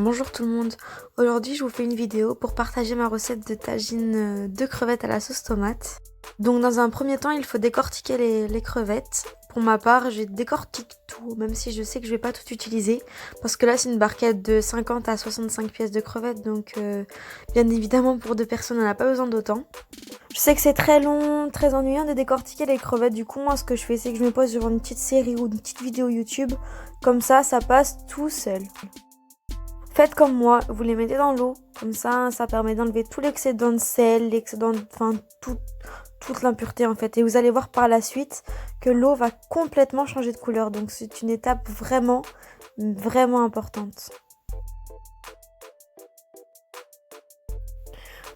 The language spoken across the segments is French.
Bonjour tout le monde, aujourd'hui je vous fais une vidéo pour partager ma recette de tagine de crevettes à la sauce tomate. Donc dans un premier temps il faut décortiquer les crevettes. Pour ma part je décortique tout, même si je sais que je vais pas tout utiliser. Parce que là c'est une barquette de 50 à 65 pièces de crevettes, donc bien évidemment pour deux personnes on n'a pas besoin d'autant. Je sais que c'est très long, très ennuyant de décortiquer les crevettes, du coup moi ce que je fais c'est que je me pose sur une petite série ou une petite vidéo YouTube. Comme ça passe tout seul. Faites comme moi, vous les mettez dans l'eau, comme ça permet d'enlever tout l'excédent de sel, toute l'impureté en fait. Et vous allez voir par la suite que l'eau va complètement changer de couleur, donc c'est une étape vraiment, vraiment importante.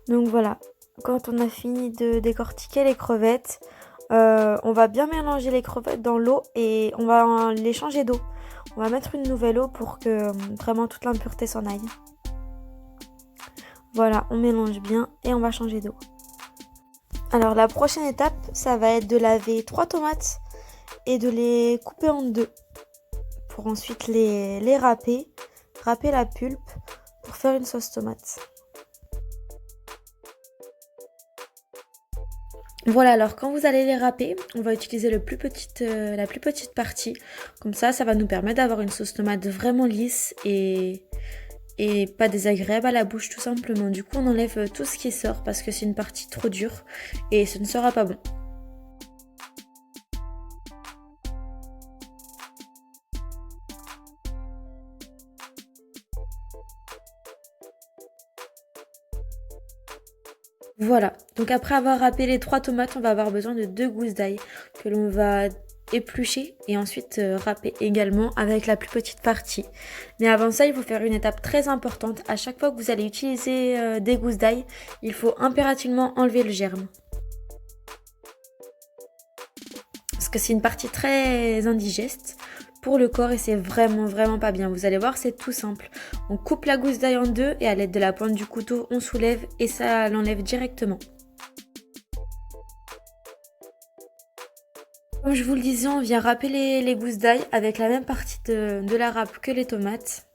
Donc voilà, quand on a fini de décortiquer les crevettes, on va bien mélanger les crevettes dans l'eau et on va les changer d'eau. On va mettre une nouvelle eau pour que vraiment toute l'impureté s'en aille. Voilà, on mélange bien et on va changer d'eau. Alors la prochaine étape, ça va être de laver 3 tomates et de les couper en deux. Pour ensuite les râper la pulpe pour faire une sauce tomate. Voilà, alors quand vous allez les râper, on va utiliser la plus petite partie. Comme ça va nous permettre d'avoir une sauce tomate vraiment lisse et pas désagréable à la bouche tout simplement. Du coup, on enlève tout ce qui sort parce que c'est une partie trop dure et ce ne sera pas bon. Voilà, donc après avoir râpé les 3 tomates, on va avoir besoin de 2 gousses d'ail que l'on va éplucher et ensuite râper également avec la plus petite partie. Mais avant ça, il faut faire une étape très importante. À chaque fois que vous allez utiliser des gousses d'ail, il faut impérativement enlever le germe. Parce que c'est une partie très indigeste pour le corps et c'est vraiment pas bien. Vous allez voir, c'est tout simple. On coupe la gousse d'ail en deux et à l'aide de la pointe du couteau, on soulève et ça l'enlève directement. Comme je vous le disais, on vient râper les gousses d'ail avec la même partie de la râpe que les tomates.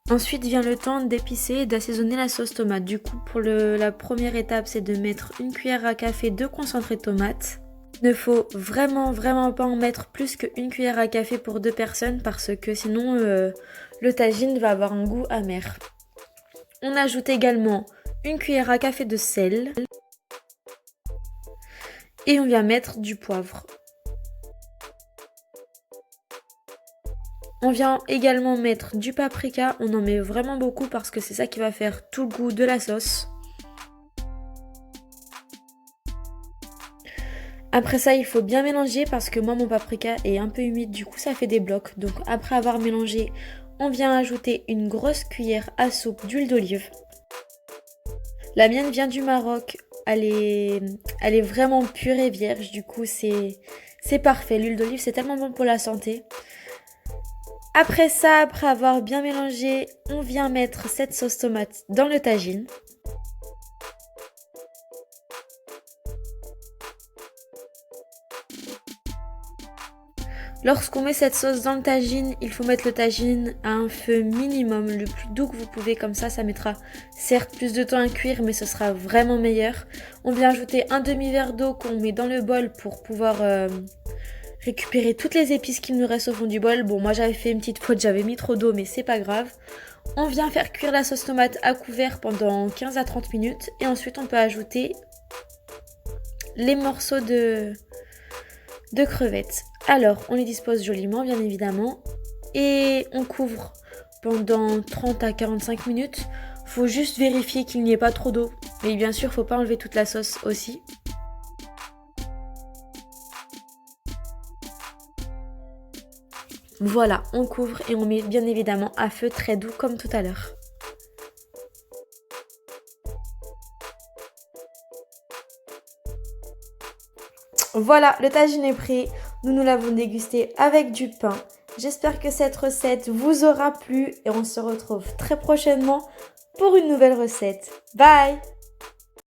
Ensuite vient le temps d'épicer et d'assaisonner la sauce tomate. Du coup, pour la première étape, c'est de mettre une cuillère à café de concentré de tomate. Il ne faut vraiment pas en mettre plus qu'une cuillère à café pour 2 personnes parce que sinon le tagine va avoir un goût amer. On ajoute également une cuillère à café de sel et on vient mettre du poivre. On vient également mettre du paprika, on en met vraiment beaucoup parce que c'est ça qui va faire tout le goût de la sauce. Après ça, il faut bien mélanger parce que moi mon paprika est un peu humide, du coup ça fait des blocs. Donc après avoir mélangé, on vient ajouter une grosse cuillère à soupe d'huile d'olive. La mienne vient du Maroc, elle est vraiment pure et vierge, du coup c'est parfait. L'huile d'olive c'est tellement bon pour la santé. Après ça, après avoir bien mélangé, on vient mettre cette sauce tomate dans le tagine. Lorsqu'on met cette sauce dans le tagine, il faut mettre le tagine à un feu minimum, le plus doux que vous pouvez, comme ça mettra certes plus de temps à cuire, mais ce sera vraiment meilleur. On vient ajouter un demi-verre d'eau qu'on met dans le bol pour pouvoir récupérer toutes les épices qu'il nous reste au fond du bol. Bon, moi j'avais fait une petite faute, j'avais mis trop d'eau, mais c'est pas grave. On vient faire cuire la sauce tomate à couvert pendant 15 à 30 minutes et ensuite on peut ajouter les morceaux de crevettes. Alors, on les dispose joliment, bien évidemment, et on couvre pendant 30 à 45 minutes. Faut juste vérifier qu'il n'y ait pas trop d'eau, mais bien sûr, faut pas enlever toute la sauce aussi. Voilà, on couvre et on met bien évidemment à feu très doux comme tout à l'heure. Voilà, le tagine est prêt. Nous l'avons dégusté avec du pain. J'espère que cette recette vous aura plu et on se retrouve très prochainement pour une nouvelle recette. Bye!